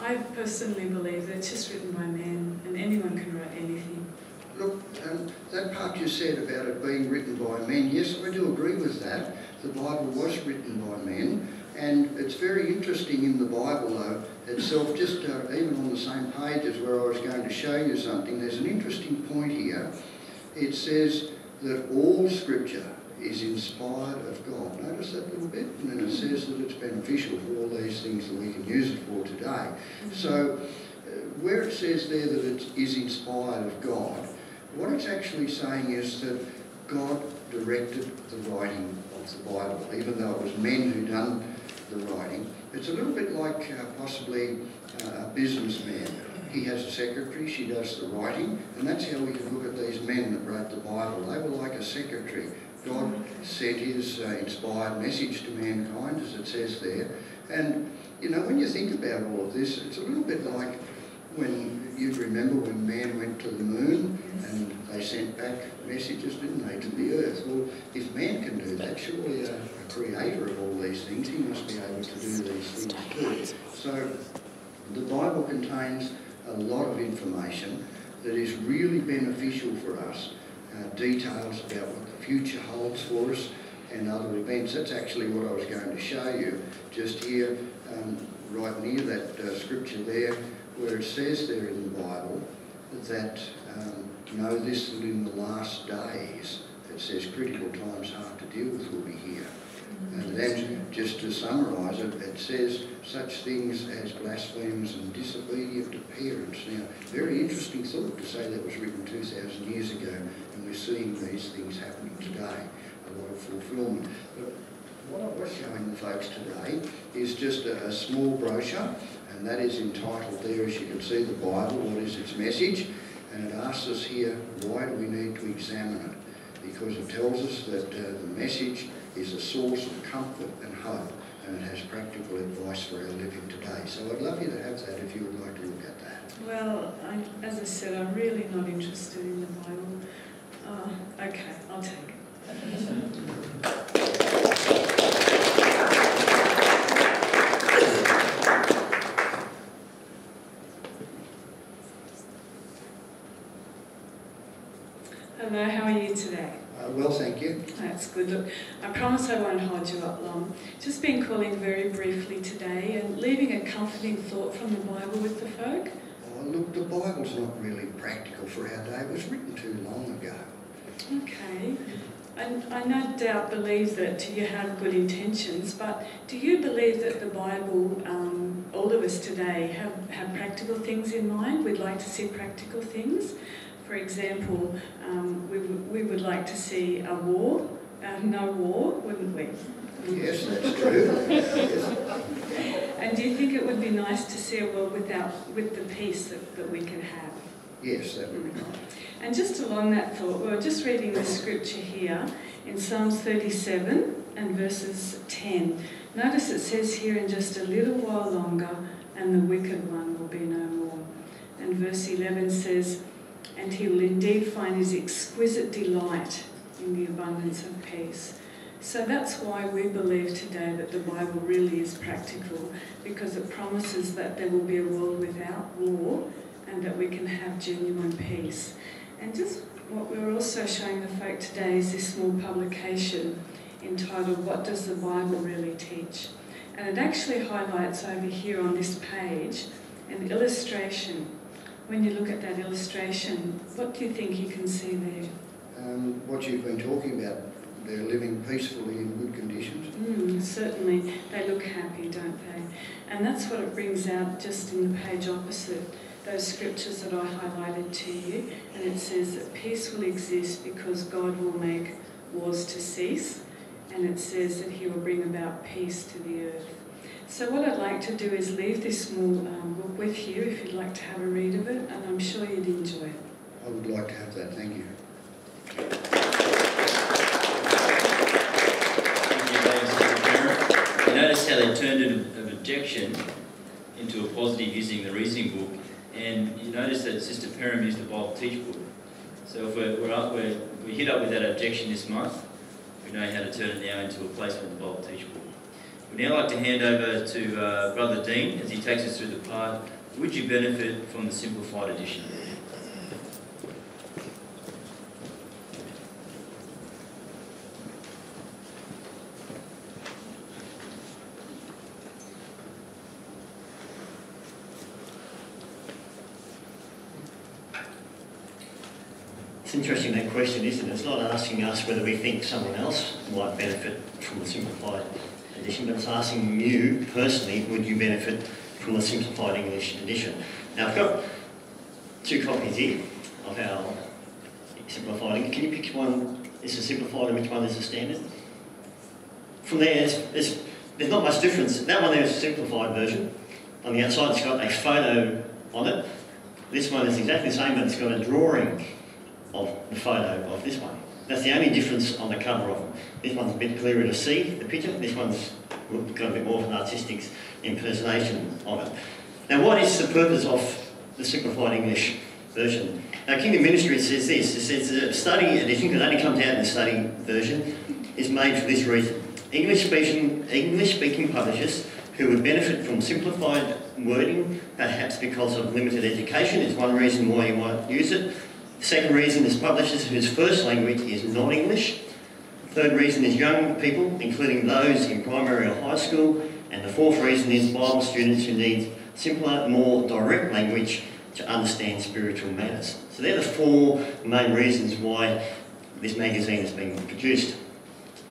I personally believe that it's just written by men, and anyone can write anything. Look, that part you said about it being written by men, yes, I do agree with that. The Bible was written by men, and it's very interesting in the Bible, though, itself, just even on the same pages where I was going to show you something, there's an interesting point here. It says that all Scripture is inspired of God. Notice that little bit? And then it says that it's beneficial for all these things that we can use it for today. So, where it says there that it is inspired of God, what it's actually saying is that God directed the writing of the Bible, even though it was men who done the writing. It's a little bit like possibly a businessman. He has a secretary, she does the writing, and that's how we can look at these men that wrote the Bible. They were like a secretary. God sent his inspired message to mankind, as it says there. And, you know, when you think about all of this, it's a little bit like when, you'd remember when man went to the moon and they sent back messages, didn't they, to the earth. Well, if man can do that, surely a creator of all these things, he must be able to do these things too. So the Bible contains a lot of information that is really beneficial for us. Details about what the future holds for us and other events. That's actually what I was going to show you just here, right near that scripture there, where it says there in the Bible that know this, that in the last days, it says critical times hard to deal with will be here. And then, just to summarise it, it says such things as blasphemers and disobedient to parents. Now, very interesting thought to say that was written 2,000 years ago, and we're seeing these things happening today, a lot of fulfilment. But what I was showing the folks today is just a small brochure, and that is entitled there, as you can see, the Bible, what is its message? And it asks us here, why do we need to examine it? Because it tells us that the message is a source of comfort and hope, and it has practical advice for our living today. So I'd love you to have that if you would like to look at that. Well, as I said, I'm really not interested in the Bible. Okay, I'll take it. Hello, how are you today? Well, thank you. That's good. Look, I promise I won't hold you up long. Just been calling very briefly today and leaving a comforting thought from the Bible with the folk. Oh, look, the Bible's not really practical for our day. It was written too long ago. Okay. I no doubt believe that you have good intentions, but do you believe that the Bible, all of us today, have practical things in mind? We'd like to see practical things. For example, we would like to see a war, no war, wouldn't we? Yes, that's true. And do you think it would be nice to see a world with the peace that we can have? Yes, that would be nice. And just along that thought, we're just reading the scripture here in Psalms 37 and verses 10. Notice it says here, in just a little while longer, and the wicked one will be no more. And verse 11 says, and he will indeed find his exquisite delight in the abundance of peace. So that's why we believe today that the Bible really is practical, because it promises that there will be a world without war and that we can have genuine peace. And just what we're also showing the folk today is this small publication entitled, What Does the Bible Really Teach? And it actually highlights over here on this page an illustration. When you look at that illustration, what do you think you can see there? What you've been talking about, they're living peacefully in good conditions. Certainly. They look happy, don't they? And that's what it brings out just in the page opposite, those scriptures that I highlighted to you. And it says that peace will exist because God will make wars to cease. And it says that he will bring about peace to the earth. So what I'd like to do is leave this small book with you if you'd like to have a read of it, and I'm sure you'd enjoy it. I would like to have that, thank you. Thank you, Sister Parent. You notice how they turned an objection into a positive using the reasoning book, and you notice that Sister Parent used the Bible Teach book. So if we hit up with that objection this month, we know how to turn it now into a placement of the Bible Teach book. We'd now like to hand over to Brother Dean as he takes us through the part, would you benefit from the Simplified Edition? It's interesting, that question, isn't it? It's not asking us whether we think someone else might benefit from the Simplified Edition, but it's asking you personally, would you benefit from the Simplified English Edition? Now, I've got 2 copies here of our Simplified English. Can you pick which one is a Simplified and which one is a Standard? From there, there's not much difference. That one there is a Simplified version. On the outside, it's got a photo on it. This one is exactly the same, but it's got a drawing of the photo of this one. That's the only difference on the cover of them. This one's a bit clearer to see, the picture. This one's got a bit more of an artistic impersonation of it. Now, what is the purpose of the Simplified English version? Now, Kingdom Ministry says this. It says the study edition, because it only comes out in the study version, is made for this reason. English-speaking publishers who would benefit from simplified wording, perhaps because of limited education, is one reason why you might use it. The second reason is publishers whose first language is not English. The third reason is young people, including those in primary or high school. And the fourth reason is Bible students who need simpler, more direct language to understand spiritual matters. So they're the 4 main reasons why this magazine has been produced.